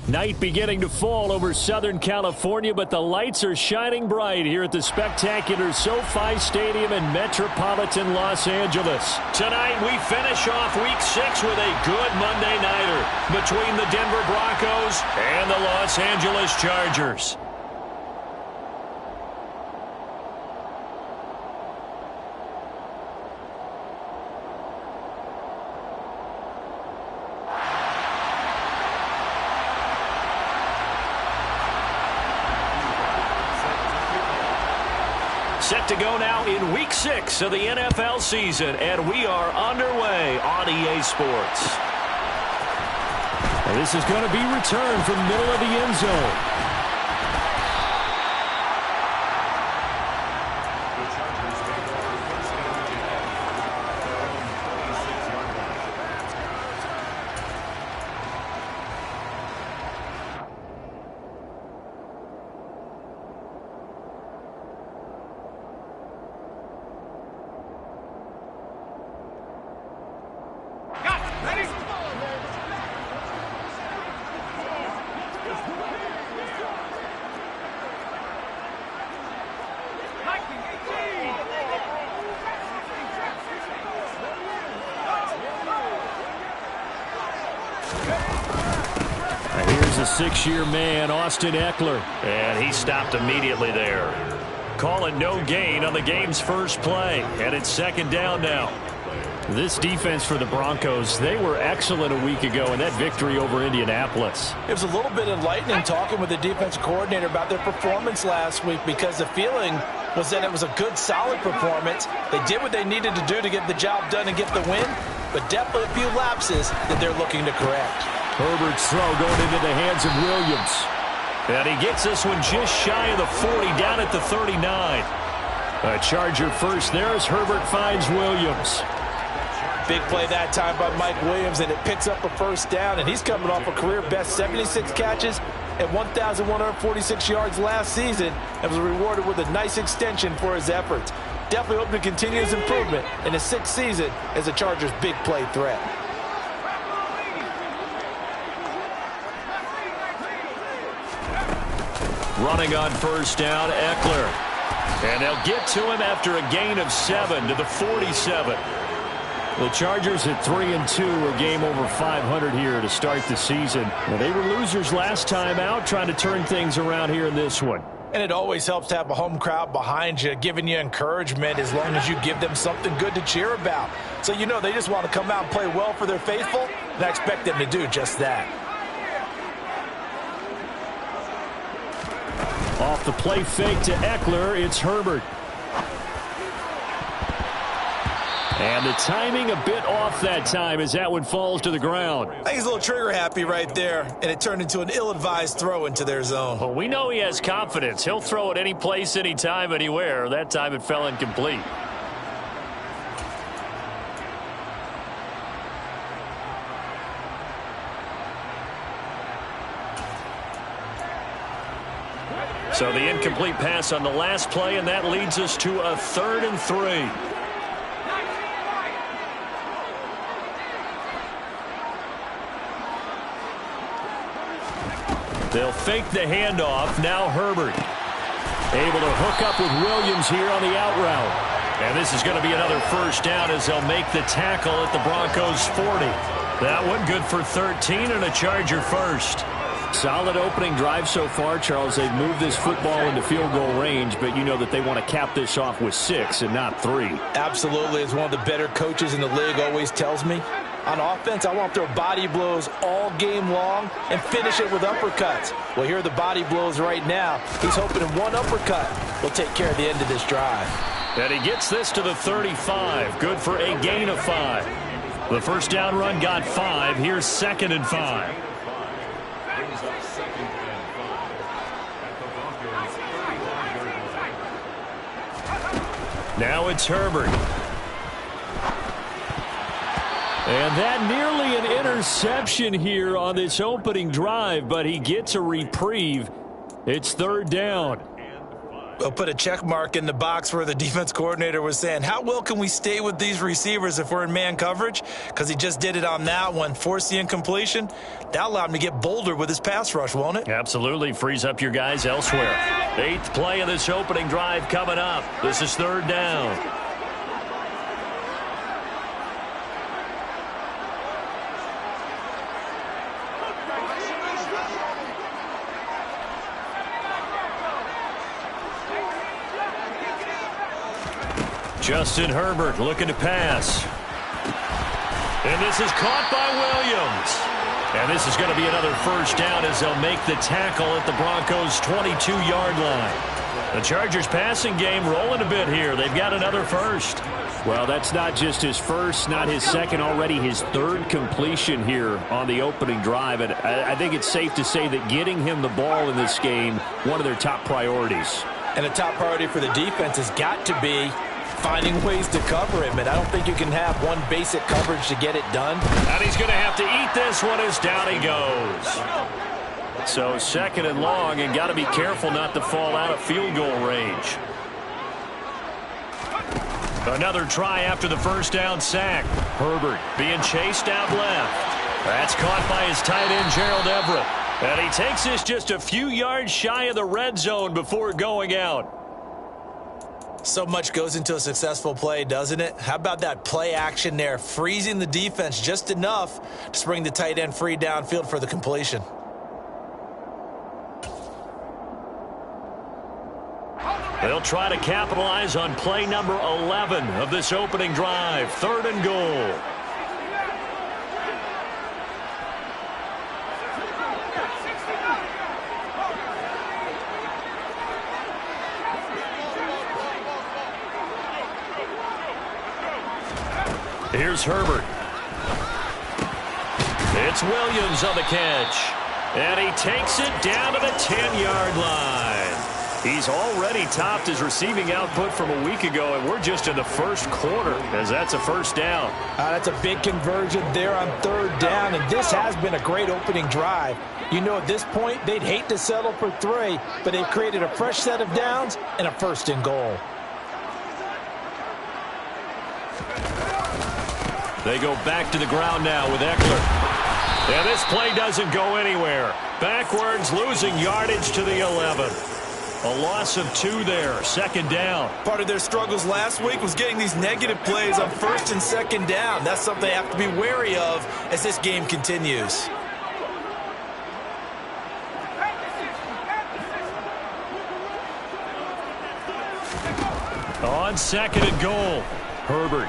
Night beginning to fall over Southern California, but the lights are shining bright here at the spectacular SoFi Stadium in metropolitan Los Angeles. Tonight we finish off Week 6 with a good Monday nighter between the Denver Broncos and the Los Angeles Chargers. Set to go now in Week 6 of the NFL season, and we are underway on EA Sports. And this is going to be returned from middle of the end zone. Here's a six-year man, Austin Eckler. And he stopped immediately there. Calling no gain on the game's first play. And it's second down now. This defense for the Broncos, they were excellent a week ago in that victory over Indianapolis. It was a little bit enlightening talking with the defensive coordinator about their performance last week, because the feeling was that it was a good, solid performance. They did what they needed to do to get the job done and get the win, but definitely a few lapses that they're looking to correct. Herbert's throw going into the hands of Williams. And he gets this one just shy of the 40, down at the 39. A Charger first there as Herbert finds Williams. Big play that time by Mike Williams, and it picks up a first down, and he's coming off a career-best 76 catches and 1,146 yards last season, and was rewarded with a nice extension for his efforts. Definitely hoping to continue his improvement in his sixth season as a Chargers' big play threat. Running on first down, Eckler. And they'll get to him after a gain of 7 to the 47. The Chargers at 3-2, a game over 500 here to start the season. Well, they were losers last time out, trying to turn things around here in this one. And it always helps to have a home crowd behind you, giving you encouragement as long as you give them something good to cheer about. So you know they just want to come out and play well for their faithful, and I expect them to do just that. Off the play fake to Eckler, it's Herbert. And the timing a bit off that time as that one falls to the ground. I think he's a little trigger happy right there, and it turned into an ill-advised throw into their zone. Well, we know he has confidence. He'll throw it any place, anytime, anywhere. That time it fell incomplete. So the incomplete pass on the last play, and that leads us to a 3rd and 3. They'll fake the handoff. Now Herbert able to hook up with Williams here on the out route. And this is going to be another first down as they'll make the tackle at the Broncos 40. That one good for 13 and a Charger first. Solid opening drive so far, Charles. They've moved this football into field goal range, but you know that they want to cap this off with 6 and not 3. Absolutely. As one of the better coaches in the league always tells me, on offense, I want to throw body blows all game long and finish it with uppercuts. Well, here are the body blows right now. He's hoping in one uppercut will take care of the end of this drive. And he gets this to the 35. Good for a gain of 5. The first down run got 5. Here's 2nd and 5. Now it's Herbert. And that nearly an interception here on this opening drive, but he gets a reprieve. It's 3rd down. We'll put a check mark in the box where the defense coordinator was saying, how well can we stay with these receivers if we're in man coverage? Because he just did it on that one, forced the incompletion. That allowed him to get bolder with his pass rush, won't it? Absolutely. Frees up your guys elsewhere. 8th play of this opening drive coming up. This is 3rd down. Justin Herbert looking to pass. And this is caught by Williams. And this is going to be another 1st down as they'll make the tackle at the Broncos' 22-yard line. The Chargers passing game rolling a bit here. They've got another 1st. Well, that's not just his 1st, not his 2nd, already his 3rd completion here on the opening drive. And I think it's safe to say that getting him the ball in this game, one of their top priorities. And a top priority for the defense has got to be finding ways to cover him, and I don't think you can have one basic coverage to get it done. And he's going to have to eat this one as down he goes. So 2nd and long, and got to be careful not to fall out of field goal range. Another try after the 1st down sack. Herbert being chased out left. That's caught by his tight end, Gerald Everett. And he takes this just a few yards shy of the red zone before going out. So much goes into a successful play, doesn't it? How about that play action there, freezing the defense just enough to spring the tight end free downfield for the completion. They'll try to capitalize on play number 11 of this opening drive. 3rd and goal. Here's Herbert. It's Williams on the catch. And he takes it down to the 10-yard line. He's already topped his receiving output from a week ago, and we're just in the 1st quarter as that's a 1st down. That's a big conversion there on 3rd down, and this has been a great opening drive. You know, at this point, they'd hate to settle for 3, but they've created a fresh set of downs and a 1st and goal. They go back to the ground now with Eckler. And this play doesn't go anywhere. Backwards, losing yardage to the 11. A loss of 2 there, 2nd down. Part of their struggles last week was getting these negative plays on 1st and 2nd down. That's something they have to be wary of as this game continues. On 2nd and goal, Herbert.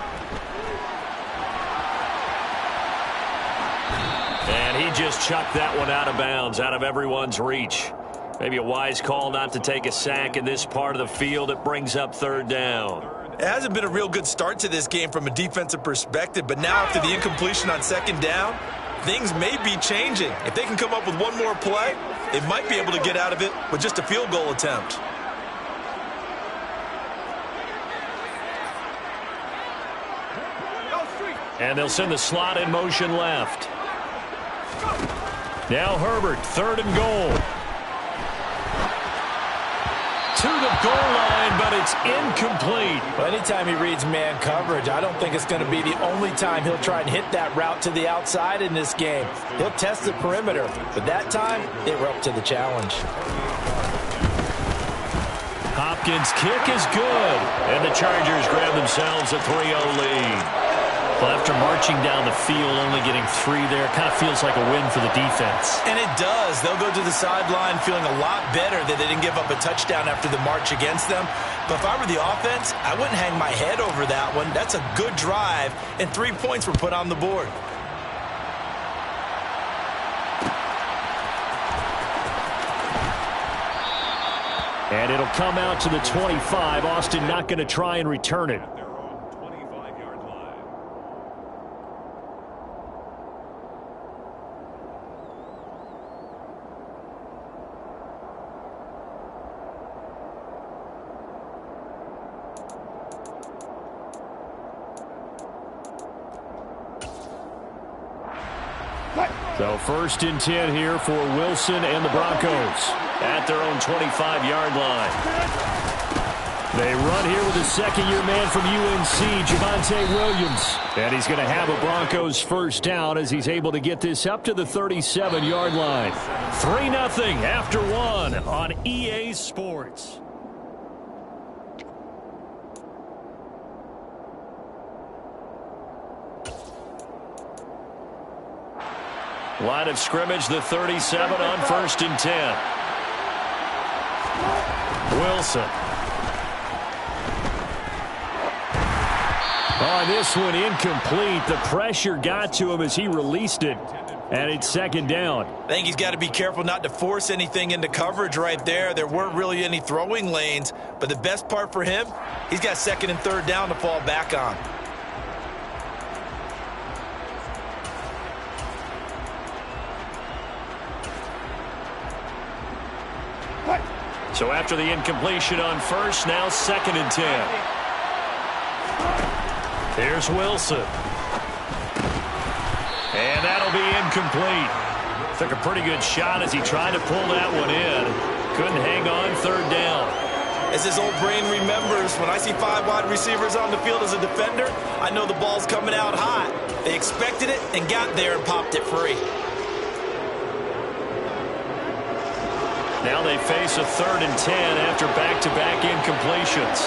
And he just chucked that one out of bounds, out of everyone's reach. Maybe a wise call not to take a sack in this part of the field. It brings up 3rd down. It hasn't been a real good start to this game from a defensive perspective, but now after the incompletion on 2nd down, things may be changing. If they can come up with one more play, they might be able to get out of it with just a field goal attempt. And they'll send the slot in motion left. Now Herbert, 3rd and goal. To the goal line, but it's incomplete. Well, anytime he reads man coverage, I don't think it's going to be the only time he'll try and hit that route to the outside in this game. He'll test the perimeter, but that time they were up to the challenge. Hopkins' kick is good, and the Chargers grab themselves a 3-0 lead. Well, after marching down the field, only getting 3 there, kind of feels like a win for the defense. And it does. They'll go to the sideline feeling a lot better that they didn't give up a touchdown after the march against them. But if I were the offense, I wouldn't hang my head over that one. That's a good drive, and 3 points were put on the board. And it'll come out to the 25. Austin not going to try and return it. So 1st and 10 here for Wilson and the Broncos at their own 25-yard line. They run here with a second-year man from UNC, Javonte Williams. And he's going to have a Broncos first down as he's able to get this up to the 37-yard line. 3-0 after one on EA Sports. Line of scrimmage, the 37 on 1st and 10. Wilson. Oh, this one incomplete. The pressure got to him as he released it. And it's 2nd down. I think he's got to be careful not to force anything into coverage right there. There weren't really any throwing lanes. But the best part for him, he's got 2nd and 3rd down to fall back on. So after the incompletion on 1st, now 2nd and 10. Here's Wilson. And that'll be incomplete. Took a pretty good shot as he tried to pull that one in. Couldn't hang on, 3rd down. As his old brain remembers, when I see 5 wide receivers on the field as a defender, I know the ball's coming out hot. They expected it and got there and popped it free. Now they face a 3rd and 10 after back-to-back incompletions.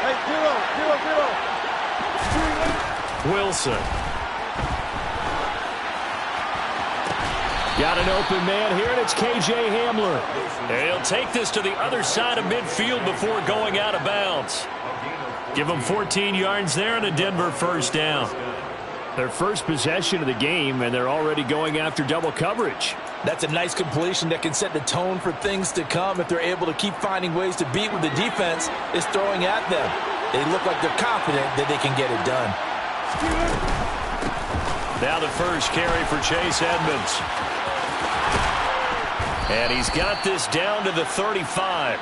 Hey, zero. Wilson. Got an open man here, and it's KJ Hamler. And he'll take this to the other side of midfield before going out of bounds. Give him 14 yards there and a Denver first down. Their first possession of the game, and they're already going after double coverage. That's a nice completion that can set the tone for things to come if they're able to keep finding ways to beat what the defense is throwing at them. They look like they're confident that they can get it done. Now the first carry for Chase Edmonds. And he's got this down to the 35.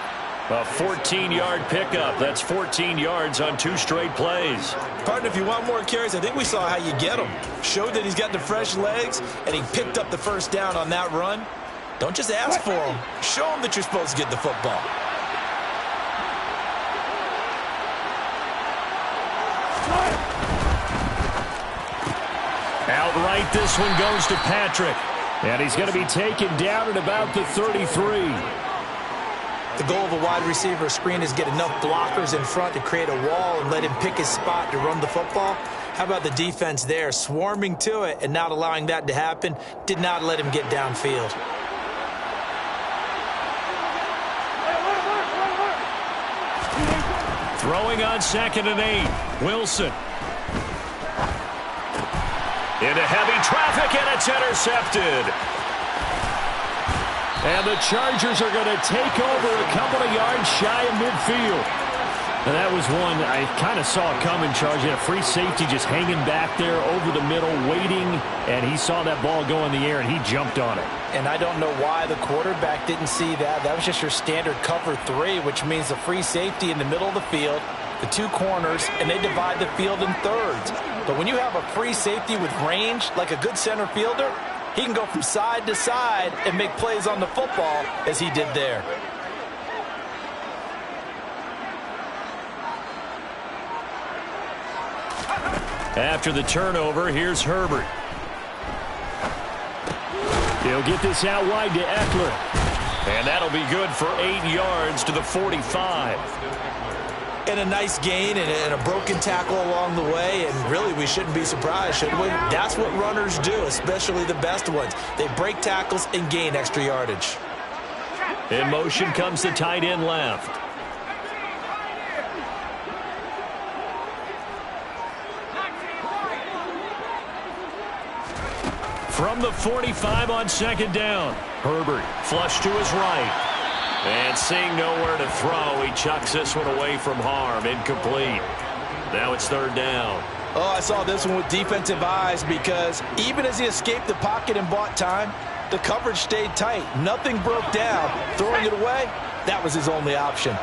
A 14-yard pickup. That's 14 yards on 2 straight plays. Partner, if you want more carries, I think we saw how you get them. Showed that he's got the fresh legs, and he picked up the first down on that run. Don't just ask for them. Show them that you're supposed to get the football. Outright, this one goes to Patrick. And he's going to be taken down at about the 33. The goal of a wide receiver screen is get enough blockers in front to create a wall and let him pick his spot to run the football. How about the defense there, swarming to it and not allowing that to happen? Did not let him get downfield. Throwing on 2nd and 8. Wilson. Into heavy traffic, and it's intercepted. And the Chargers are going to take over a couple of yards shy of midfield. And that was one I kind of saw coming, Charge. A free safety just hanging back there over the middle, waiting, and he saw that ball go in the air, and he jumped on it. And I don't know why the quarterback didn't see that. That was just your standard cover 3, which means a free safety in the middle of the field, the 2 corners, and they divide the field in thirds. But when you have a free safety with range, like a good center fielder, he can go from side to side and make plays on the football as he did there. After the turnover, here's Herbert. He'll get this out wide to Eckler. And that'll be good for 8 yards to the 45. And a nice gain and a broken tackle along the way, and really we shouldn't be surprised, should we? That's what runners do, especially the best ones. They break tackles and gain extra yardage. In motion comes the tight end left. From the 45 on 2nd down. Herbert flush to his right. And seeing nowhere to throw, he chucks this one away from harm. Incomplete. Now it's 3rd down. Oh, I saw this one with defensive eyes because even as he escaped the pocket and bought time, the coverage stayed tight. Nothing broke down. Throwing it away, that was his only option.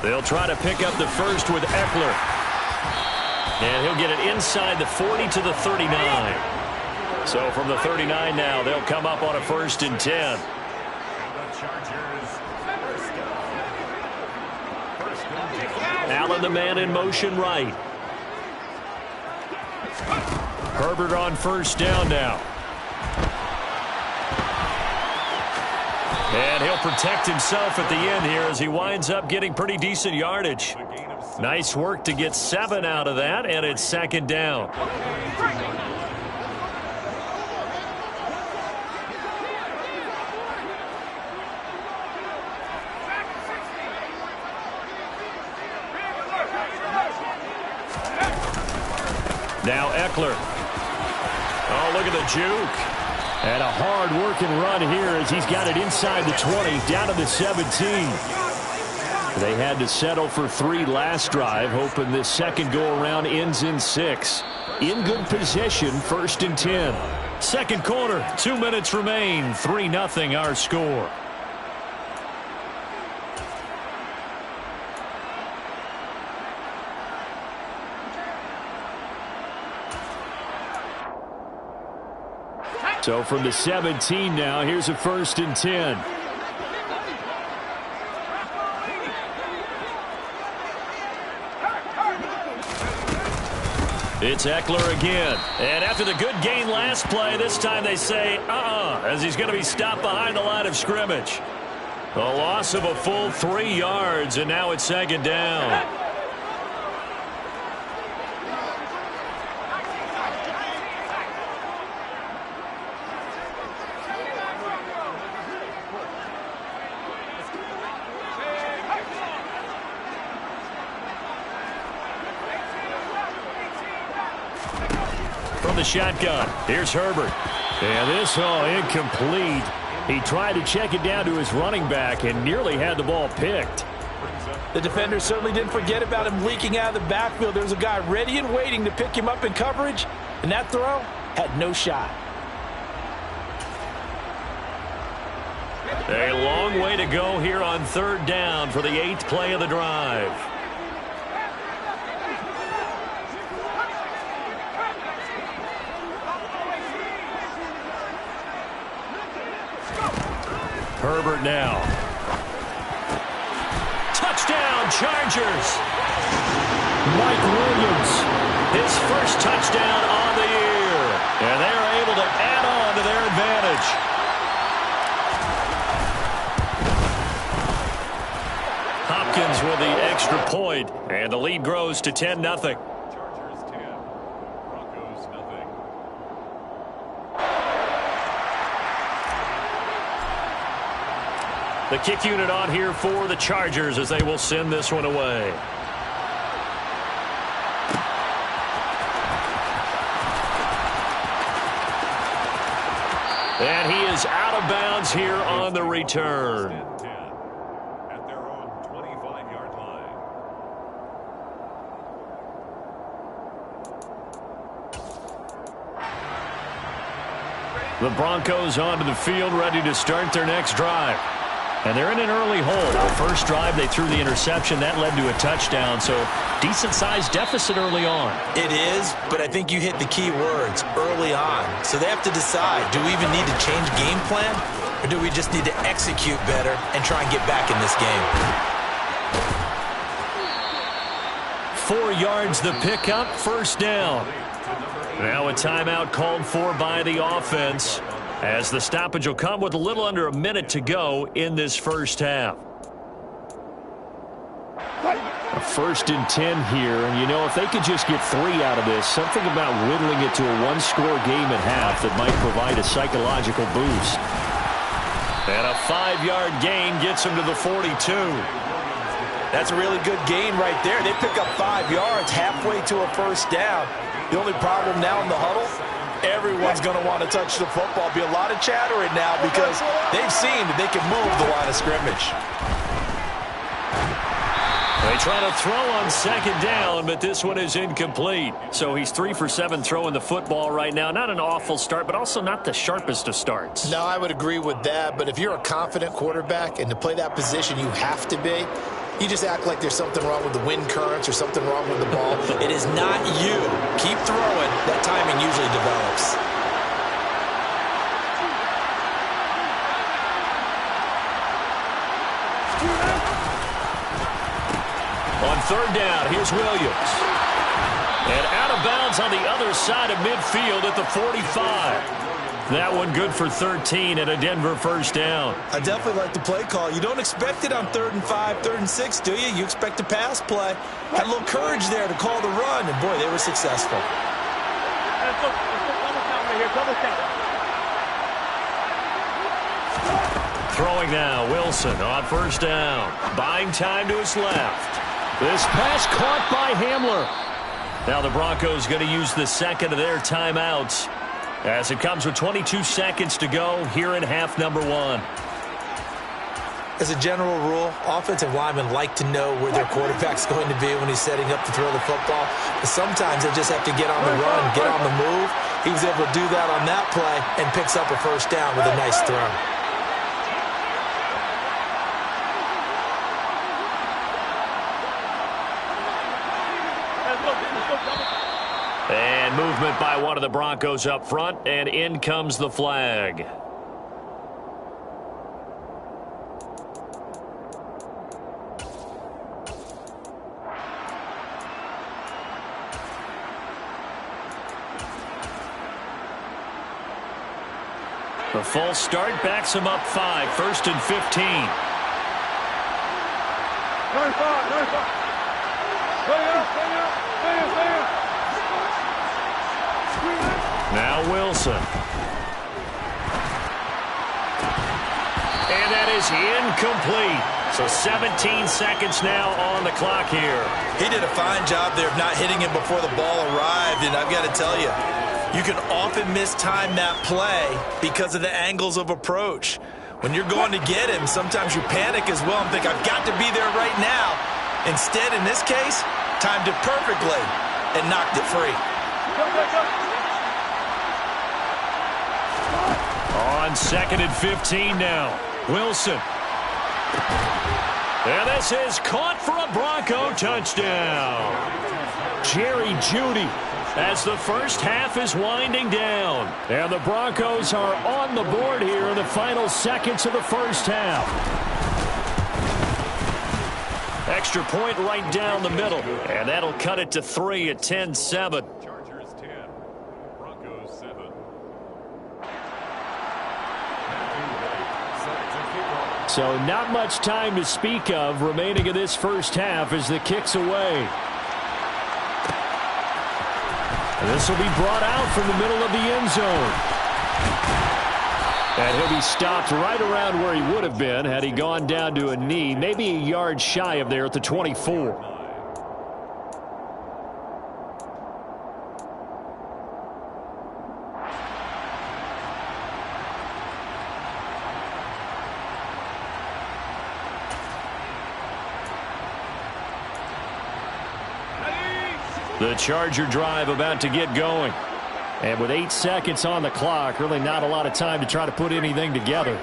They'll try to pick up the first with Eckler. And he'll get it inside the 40 to the 39. So from the 39 now, they'll come up on a 1st and 10. Allen, the man in motion right. Herbert on 1st down now. And he'll protect himself at the end here as he winds up getting pretty decent yardage. Nice work to get 7 out of that, and it's 2nd down. Now Eckler. Oh, look at the juke. And a hard-working run here as he's got it inside the 20, down to the 17. They had to settle for 3 last drive, hoping this second go-around ends in 6. In good position, 1st and 10. Second quarter, 2 minutes remain, 3-0 our score. So from the 17 now, here's a 1st and 10. It's Eckler again. And after the good gain last play, this time they say, as he's going to be stopped behind the line of scrimmage. A loss of a full 3 yards, and now it's 2nd down. The shotgun. Here's Herbert. And this incomplete. He tried to check it down to his running back and nearly had the ball picked. The defender certainly didn't forget about him leaking out of the backfield. There's a guy ready and waiting to pick him up in coverage, and that throw had no shot. A long way to go here on 3rd down for the 8th play of the drive. Herbert now. Touchdown, Chargers. Mike Williams, his first touchdown on the year. And they're able to add on to their advantage. Hopkins with the extra point, and the lead grows to 10-0. The kick unit on here for the Chargers as they will send this one away. And he is out of bounds here on the return. At their own 25-yard line. The Broncos onto the field, ready to start their next drive. And they're in an early hole. The first drive, they threw the interception. That led to a touchdown, so decent-sized deficit early on. It is, but I think you hit the key words, early on. So they have to decide, do we even need to change game plan, or do we just need to execute better and try and get back in this game? 4 yards the pickup, 1st down. Now a timeout called for by the offense, as the stoppage will come with a little under a minute to go in this first half. A 1st and 10 here, and you know, if they could just get 3 out of this, something about whittling it to a 1-score game at half that might provide a psychological boost. And a 5-yard gain gets him to the 42. That's a really good gain right there. They pick up 5 yards halfway to a 1st down. The only problem now in the huddle, everyone's going to want to touch the football. Be a lot of chattering now because they've seen that they can move the line of scrimmage. They try to throw on 2nd down, but this one is incomplete. So he's 3 for 7 throwing the football right now. Not an awful start, but also not the sharpest of starts. No, I would agree with that. But if you're a confident quarterback and to play that position, you have to be. you just act like there's something wrong with the wind currents or something wrong with the ball. It is not you. Keep throwing. That timing usually develops. On third down, here's Williams. And out of bounds on the other side of midfield at the 45. That one good for 13 and a Denver first down. I definitely like the play call. You don't expect it on 3rd and 5, 3rd and 6, do you? You expect a pass play. Had a little courage there to call the run, and boy, they were successful. Let's go double count right here. Double count. Throwing now, Wilson on first down. Buying time to his left. This pass caught by Hamler. Now the Broncos going to use the second of their timeouts as it comes with 22 seconds to go here in half number 1. As a general rule, offensive linemen like to know where their quarterback's going to be when he's setting up to throw the football. But sometimes they just have to get on the run, get on the move. He was able to do that on that play and picks up a first down with a nice throw. And movement by one of the Broncos up front, and in comes the flag. The false start backs him up 5, 1st and 15. 95, 95. Now Wilson. And that is incomplete. So 17 seconds now on the clock here. He did a fine job there of not hitting him before the ball arrived, and I've got to tell you, you can often mistime that play because of the angles of approach. When you're going to get him, sometimes you panic as well and think, I've got to be there right now. Instead, in this case, timed it perfectly and knocked it free. On 2nd and 15 now. Wilson. And this is caught for a Bronco touchdown. Jerry Jeudy as the first half is winding down. And the Broncos are on the board here in the final seconds of the first half. Extra point right down the middle. And that'll cut it to 3 at 10-7. Chargers 10, Broncos 7. So not much time to speak of remaining in this first half as the kick's away. And this will be brought out from the middle of the end zone. And he'll be stopped right around where he would have been had he gone down to a knee, maybe a yard shy of there at the 24. The Charger drive about to get going. And with 8 seconds on the clock, really not a lot of time to try to put anything together.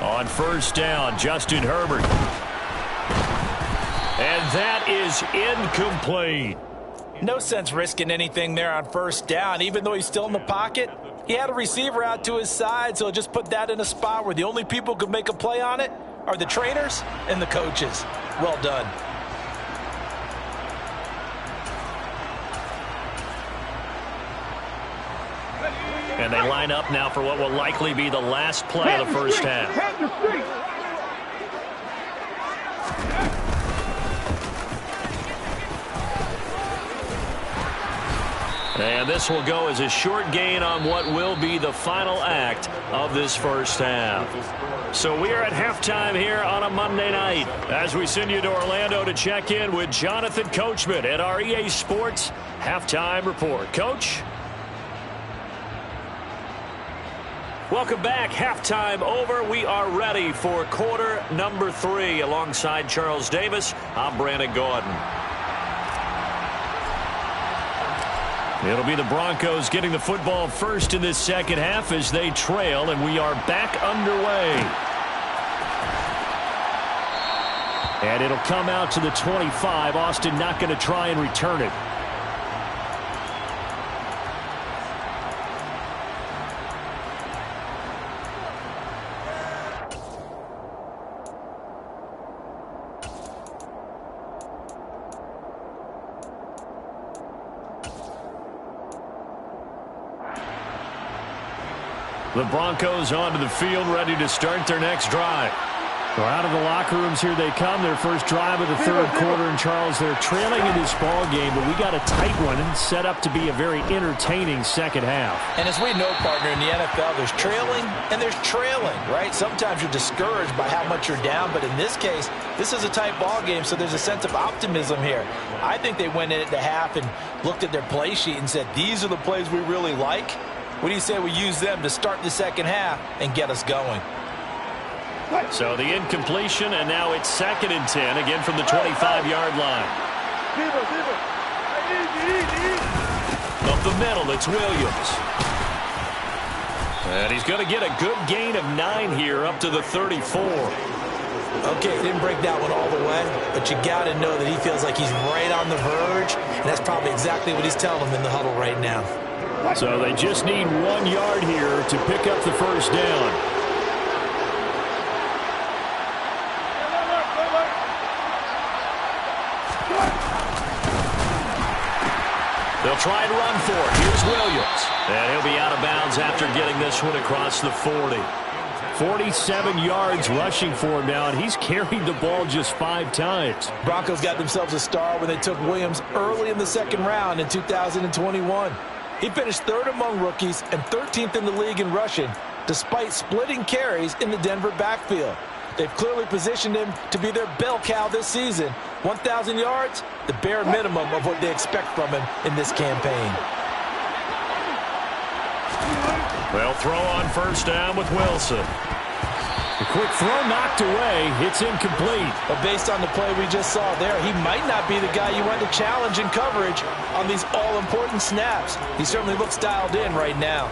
On first down, Justin Herbert. And that is incomplete. No sense risking anything there on first down, even though he's still in the pocket. He had a receiver out to his side, so just put that in a spot where the only people who could make a play on it are the trainers and the coaches. Well done. And they line up now for what will likely be the last play of the first half. And this will go as a short gain on what will be the final act of this first half. So we are at halftime here on a Monday night as we send you to Orlando to check in with Jonathan Coachman at our EA Sports Halftime Report. Coach? Welcome back. Halftime over. We are ready for quarter number 3 alongside Charles Davis. I'm Brandon Gordon. It'll be the Broncos getting the football first in this second half as they trail, and we are back underway. And it'll come out to the 25. Austin not going to try and return it. The Broncos onto the field, ready to start their next drive. Well, out of the locker rooms here they come, their first drive of the third quarter. And Charles, they're trailing in this ball game, but we got a tight one and set up to be a very entertaining second half. And as we know, partner, in the NFL, there's trailing and there's trailing, right? Sometimes you're discouraged by how much you're down, but in this case, this is a tight ball game, so there's a sense of optimism here. I think they went in at the half and looked at their play sheet and said, these are the plays we really like. What do you say we use them to start the second half and get us going? So the incompletion, and now it's 2nd and 10, again from the 25-yard line. Up the middle, it's Williams. And he's going to get a good gain of 9 here, up to the 34. Okay, didn't break that one all the way, but you got to know that he feels like he's right on the verge, and that's probably exactly what he's telling them in the huddle right now. So they just need 1 yard here to pick up the first down. They'll try and run for it. Here's Williams. And he'll be out of bounds after getting this one across the 40. 47 yards rushing for him now, and he's carried the ball just 5 times. Broncos got themselves a star when they took Williams early in the second round in 2021. He finished 3rd among rookies and 13th in the league in rushing, despite splitting carries in the Denver backfield. They've clearly positioned him to be their bell cow this season. 1,000 yards, the bare minimum of what they expect from him in this campaign. Well, throw on first down with Wilson. A quick throw knocked away. It's incomplete. But based on the play we just saw there, he might not be the guy you want to challenge in coverage on these all-important snaps. He certainly looks dialed in right now.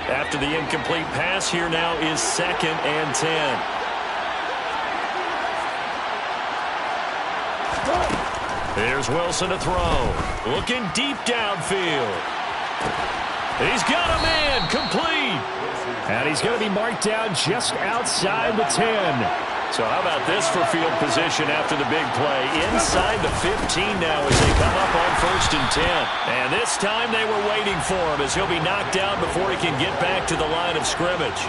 After the incomplete pass, here now is 2nd and 10. Here's Wilson to throw. Looking deep downfield. He's got a man complete. And he's going to be marked down just outside the 10. So how about this for field position after the big play? Inside the 15 now as they come up on 1st and 10. And this time they were waiting for him as he'll be knocked down before he can get back to the line of scrimmage.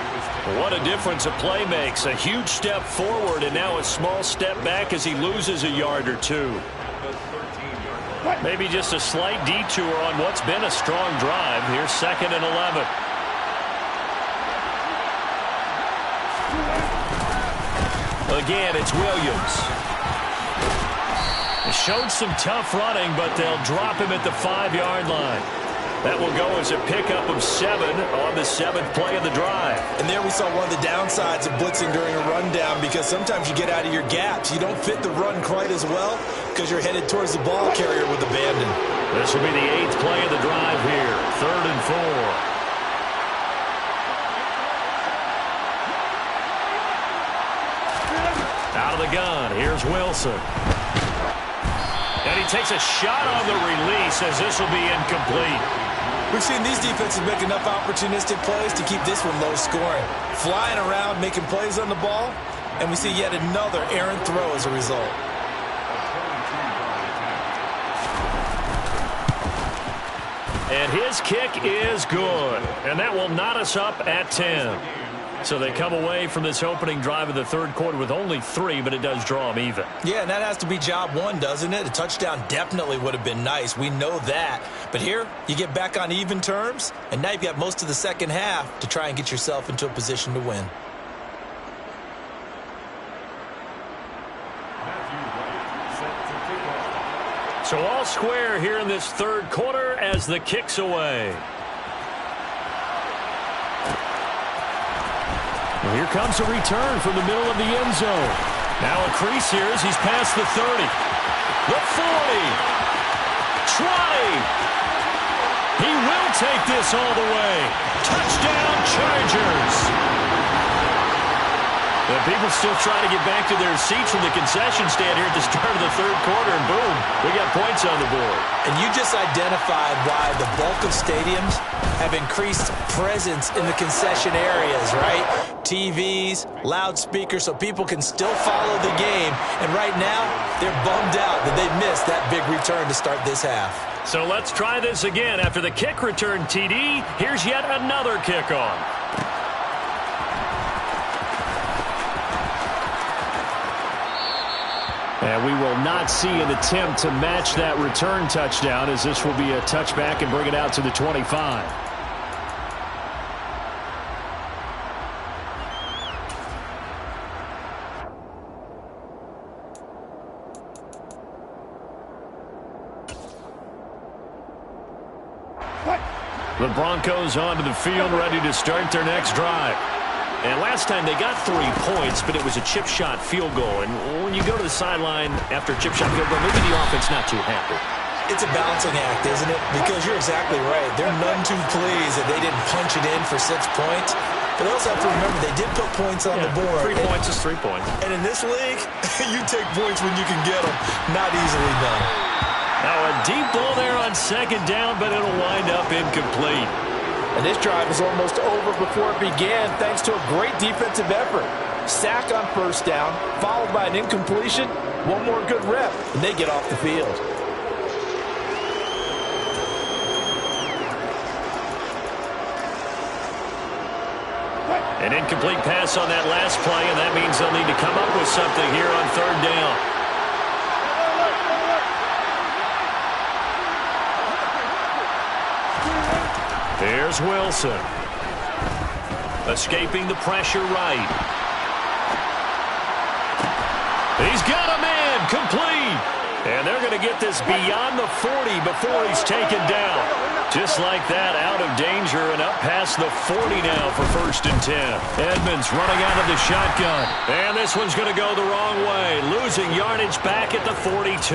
What a difference a play makes. A huge step forward and now a small step back as he loses a yard or 2. Maybe just a slight detour on what's been a strong drive. Here's 2nd and 11. Again, it's Williams. He showed some tough running, but they'll drop him at the 5-yard line. That will go as a pickup of 7 on the 7th play of the drive. And there we saw one of the downsides of blitzing during a rundown, because sometimes you get out of your gaps. You don't fit the run quite as well because you're headed towards the ball carrier with abandon. This will be the 8th play of the drive here. 3rd and 4. Out of the gun, here's Wilson. And he takes a shot on the release as this will be incomplete. We've seen these defenses make enough opportunistic plays to keep this one low scoring. Flying around, making plays on the ball, and we see yet another errant throw as a result. And his kick is good. And that will knot us up at 10. So they come away from this opening drive of the third quarter with only 3, but it does draw them even. Yeah, and that has to be job 1, doesn't it? A touchdown definitely would have been nice. We know that. But here, you get back on even terms, and now you've got most of the second half to try and get yourself into a position to win. So all square here in this third quarter as the kick's away. Well, here comes a return from the middle of the end zone. Now a crease here as he's past the 30. The 40. 20. He will take this all the way. Touchdown, Chargers. The people still trying to get back to their seats from the concession stand here at the start of the third quarter, and boom, we got points on the board. And you just identified why the bulk of stadiums have increased presence in the concession areas, right? TVs, loudspeakers, so people can still follow the game. And right now, they're bummed out that they missed that big return to start this half. So let's try this again. After the kick return TD, here's yet another kickoff. And we will not see an attempt to match that return touchdown, as this will be a touchback and bring it out to the 25. The Broncos onto the field, ready to start their next drive. And last time they got 3 points, but it was a chip shot field goal. And when you go to the sideline after a chip shot field goal, maybe the offense not too happy. It's a balancing act, isn't it? Because you're exactly right. They're none too pleased that they didn't punch it in for 6 points. But they also have to remember they did put points on the board. 3 points is 3 points. And in this league, you take points when you can get them. Not easily done. Now a deep ball there on second down, but it'll wind up incomplete. And this drive was almost over before it began thanks to a great defensive effort. Sack on first down, followed by an incompletion. One more good rep, and they get off the field. An incomplete pass on that last play, and that means they'll need to come up with something here on third down. Here's Wilson. Escaping the pressure right. He's got a man, complete. And they're going to get this beyond the 40 before he's taken down. Just like that, out of danger and up past the 40 now for 1st and 10. Edmonds running out of the shotgun. And this one's going to go the wrong way. Losing yardage back at the 42.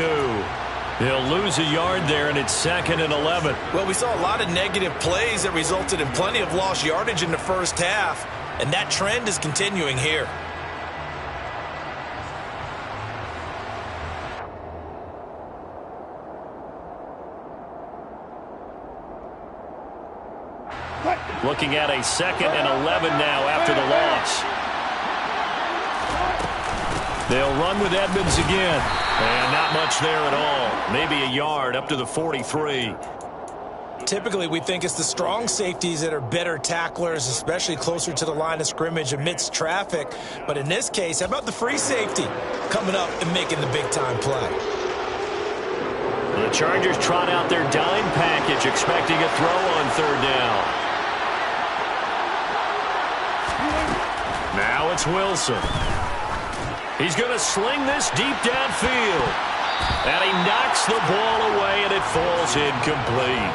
They'll lose a yard there, and it's 2nd and 11. Well, we saw a lot of negative plays that resulted in plenty of lost yardage in the first half, and that trend is continuing here. Looking at a 2nd and 11 now after the loss. They'll run with Edmonds again. And not much there at all. Maybe a yard up to the 43. Typically, we think it's the strong safeties that are better tacklers, especially closer to the line of scrimmage amidst traffic. But in this case, how about the free safety coming up and making the big-time play? The Chargers trot out their dime package, expecting a throw on third down. Now it's Wilson. He's going to sling this deep downfield. And he knocks the ball away, and it falls incomplete.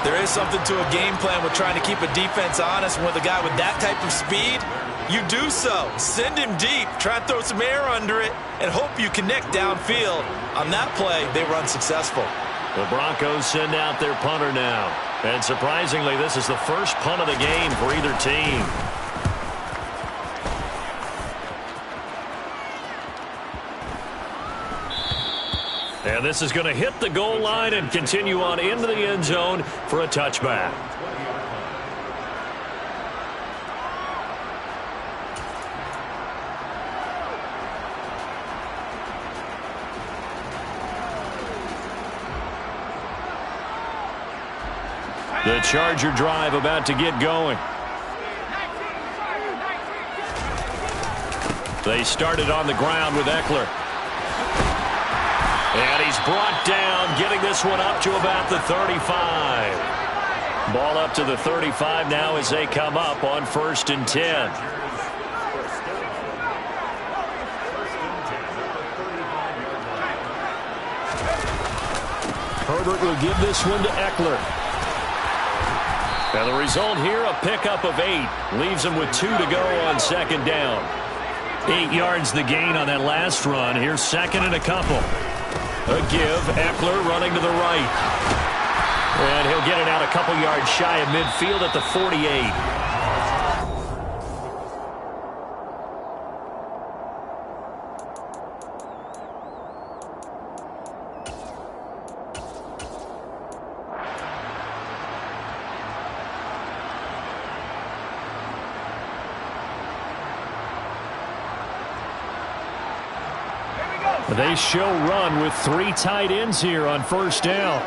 There is something to a game plan with trying to keep a defense honest. With a guy with that type of speed, you do so. Send him deep. Try and throw some air under it and hope you connect downfield. On that play, they run successful. The Broncos send out their punter now. And surprisingly, this is the first punt of the game for either team. And this is going to hit the goal line and continue on into the end zone for a touchback. The Charger drive about to get going. They started on the ground with Eckler. And he's brought down, getting this one up to about the 35. Ball up to the 35 now as they come up on 1st and 10. Herbert will give this one to Eckler. And the result here, a pickup of 8. Leaves him with 2 to go on 2nd down. 8 yards the gain on that last run. Here's second and a couple. A give. Eckler running to the right. And he'll get it out a couple yards shy of midfield at the 48. They show run with 3 tight ends here on first down.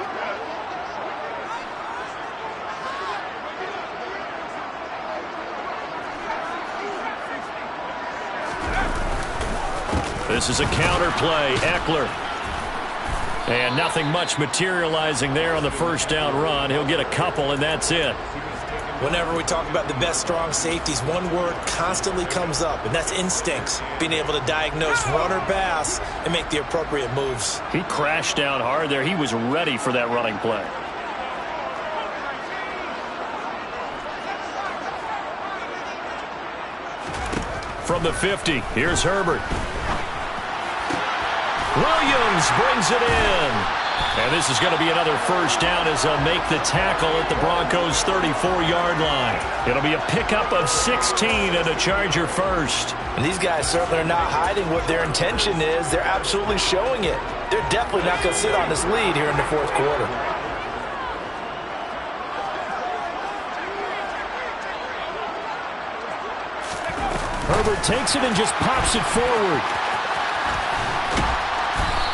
This is a counter play. Eckler. And nothing much materializing there on the first down run. He'll get a couple, and that's it. Whenever we talk about the best strong safeties, one word constantly comes up, and that's instincts. Being able to diagnose run or pass and make the appropriate moves. He crashed down hard there. He was ready for that running play. From the 50, here's Herbert. Williams brings it in. And this is going to be another first down as they'll make the tackle at the Broncos' 34-yard line. It'll be a pickup of 16 and a Charger first. And these guys certainly are not hiding what their intention is. They're absolutely showing it. They're definitely not going to sit on this lead here in the fourth quarter. Herbert takes it and just pops it forward.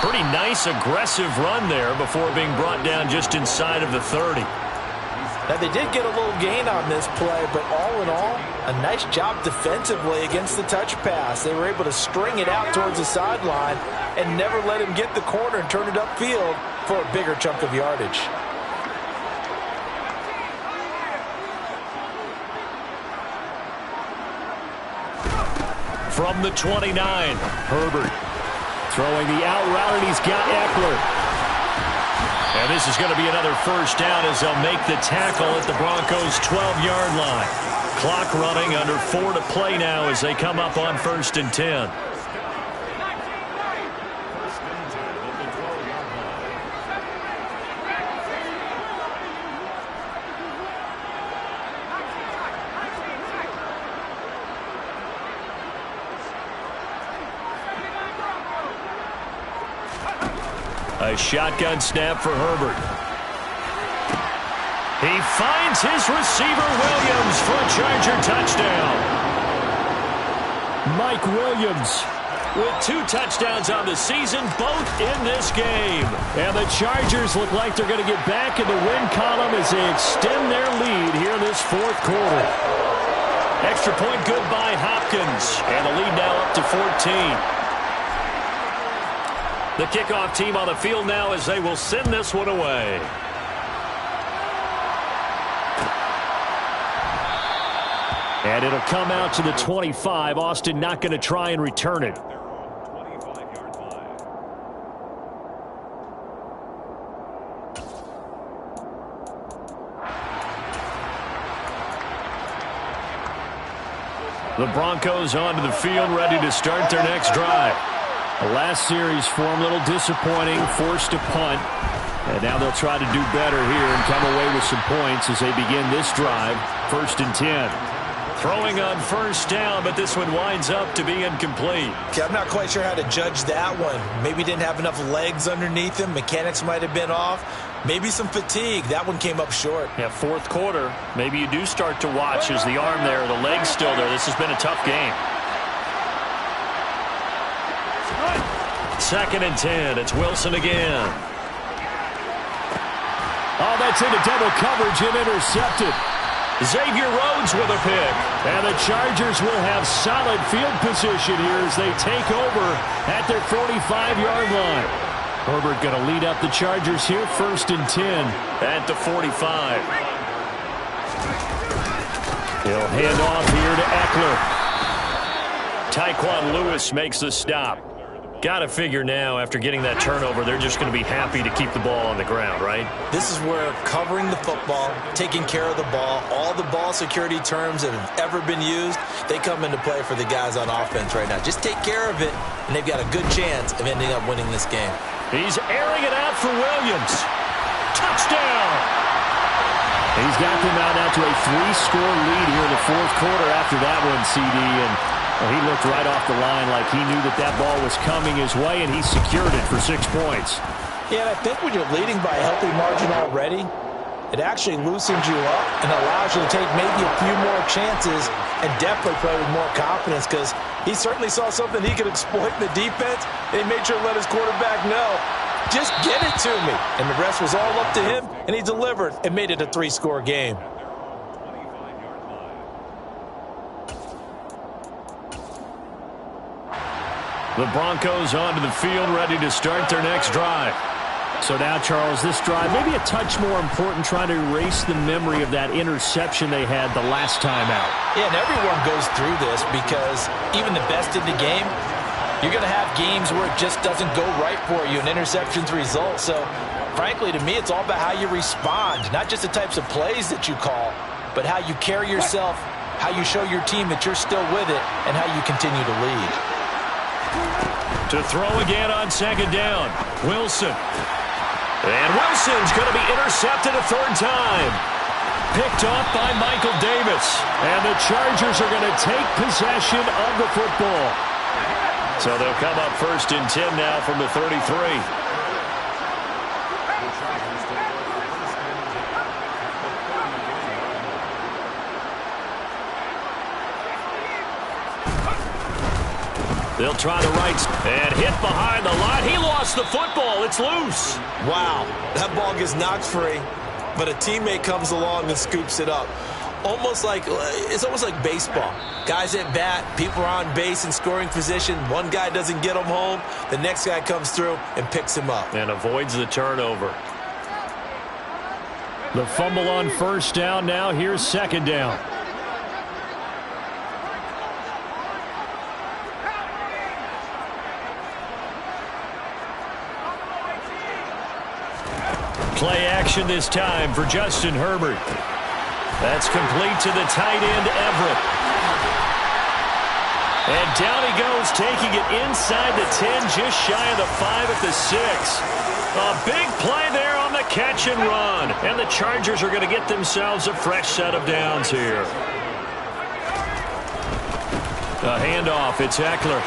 Pretty nice, aggressive run there before being brought down just inside of the 30. Now, they did get a little gain on this play, but all in all, a nice job defensively against the touch pass. They were able to string it out towards the sideline and never let him get the corner and turn it upfield for a bigger chunk of yardage. From the 29, Herbert. Throwing the out route, and he's got Eckler. And this is going to be another first down as they'll make the tackle at the Broncos' 12-yard line. Clock running, under 4 to play now as they come up on 1st and 10. A shotgun snap for Herbert. He finds his receiver, Williams, for a Charger touchdown. Mike Williams with 2 touchdowns on the season, both in this game. And the Chargers look like they're going to get back in the win column as they extend their lead here in this fourth quarter. Extra point good by Hopkins. And the lead now up to 14. The kickoff team on the field now as they will send this one away. And it'll come out to the 25. Austin not going to try and return it. The Broncos onto the field, ready to start their next drive. The last series for them, a little disappointing, forced a punt. And now they'll try to do better here and come away with some points as they begin this drive. 1st and 10. Throwing on first down, but this one winds up to be incomplete. Okay, I'm not quite sure how to judge that one. Maybe didn't have enough legs underneath him. Mechanics might have been off. Maybe some fatigue. That one came up short. Yeah, fourth quarter. Maybe you do start to watch as the arm there, the leg's still there. This has been a tough game. 2nd and 10. It's Wilson again. Oh, that's into double coverage and intercepted. Xavier Rhodes with a pick. And the Chargers will have solid field position here as they take over at their 45-yard line. Herbert going to lead up the Chargers here, 1st and 10 at the 45. He'll hand off here to Eckler. Tyquan Lewis makes the stop. Got to figure now, after getting that turnover, they're just going to be happy to keep the ball on the ground, right? This is where covering the football, taking care of the ball, all the ball security terms that have ever been used, they come into play for the guys on offense right now. Just take care of it, and they've got a good chance of ending up winning this game. He's airing it out for Williams. Touchdown! He's got them out now to a 3-score lead here in the fourth quarter after that one, CD, and he looked right off the line like he knew that ball was coming his way, and he secured it for 6 points. Yeah, and I think when you're leading by a healthy margin already, it actually loosens you up and allows you to take maybe a few more chances and definitely play with more confidence, because he certainly saw something he could exploit in the defense, and he made sure to let his quarterback know, just get it to me. And the rest was all up to him, and he delivered and made it a 3-score game. The Broncos onto the field, ready to start their next drive. So now, Charles, this drive maybe a touch more important, trying to erase the memory of that interception they had the last time out. Yeah, and everyone goes through this, because even the best in the game, you're going to have games where it just doesn't go right for you, and interceptions result. So, frankly, to me, it's all about how you respond, not just the types of plays that you call, but how you carry yourself, how you show your team that you're still with it, and how you continue to lead. To throw again on second down, Wilson. And Wilson's going to be intercepted a third time. Picked off by Michael Davis. And the Chargers are going to take possession of the football. So they'll come up 1st and 10 now from the 33. They'll try the right and hit behind the line. He lost the football. It's loose. Wow, that ball gets knocked free, but a teammate comes along and scoops it up. It's almost like baseball. Guys at bat, people are on base in scoring position. One guy doesn't get him home. The next guy comes through and picks him up. And avoids the turnover. The fumble on 1st down now. Here's 2nd down. Play action this time for Justin Herbert. That's complete to the tight end, Everett. And down he goes, taking it inside the 10, just shy of the 5 at the 6. A big play there on the catch and run. And the Chargers are going to get themselves a fresh set of downs here. A handoff, it's Eckler.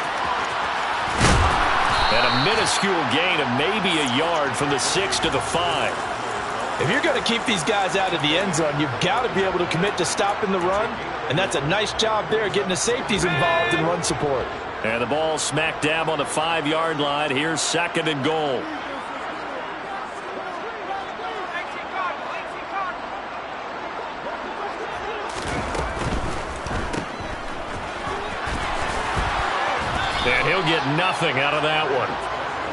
And a minuscule gain of maybe a yard from the 6 to the 5. If you're going to keep these guys out of the end zone, you've got to be able to commit to stopping the run, and that's a nice job there, getting the safeties involved in run support. And the ball smack dab on the 5-yard line. Here's 2nd and goal. And he'll get nothing out of that one.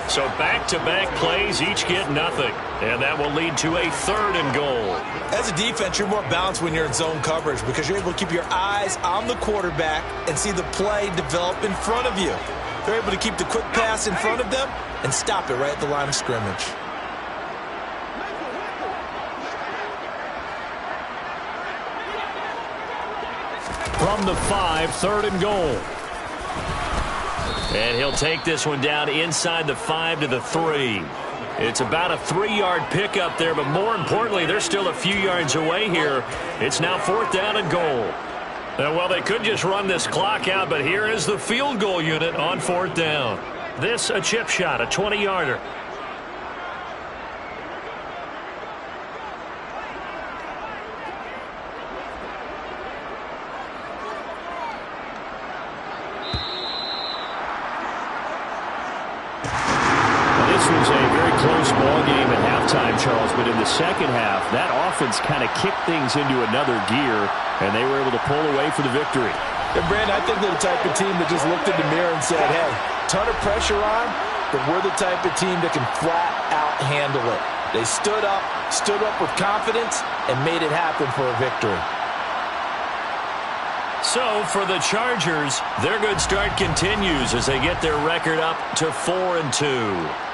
So back-to-back plays, each get nothing. And that will lead to a 3rd and goal. As a defense, you're more balanced when you're in zone coverage, because you're able to keep your eyes on the quarterback and see the play develop in front of you. They're able to keep the quick pass in front of them and stop it right at the line of scrimmage. From the 5, 3rd and goal. And he'll take this one down inside the 5 to the 3. It's about a 3-yard pickup there, but more importantly, they're still a few yards away here. It's now 4th down and goal. Well, they could just run this clock out, but here is the field goal unit on 4th down. This a chip shot, a 20-yarder. Was a very close ball game at halftime, Charles, but in the second half, that offense kind of kicked things into another gear, and they were able to pull away for the victory. And Brandon, I think they're the type of team that just looked in the mirror and said, hey, ton of pressure on, but we're the type of team that can flat out handle it. They stood up with confidence, and made it happen for a victory. So for the Chargers, their good start continues as they get their record up to 4-2.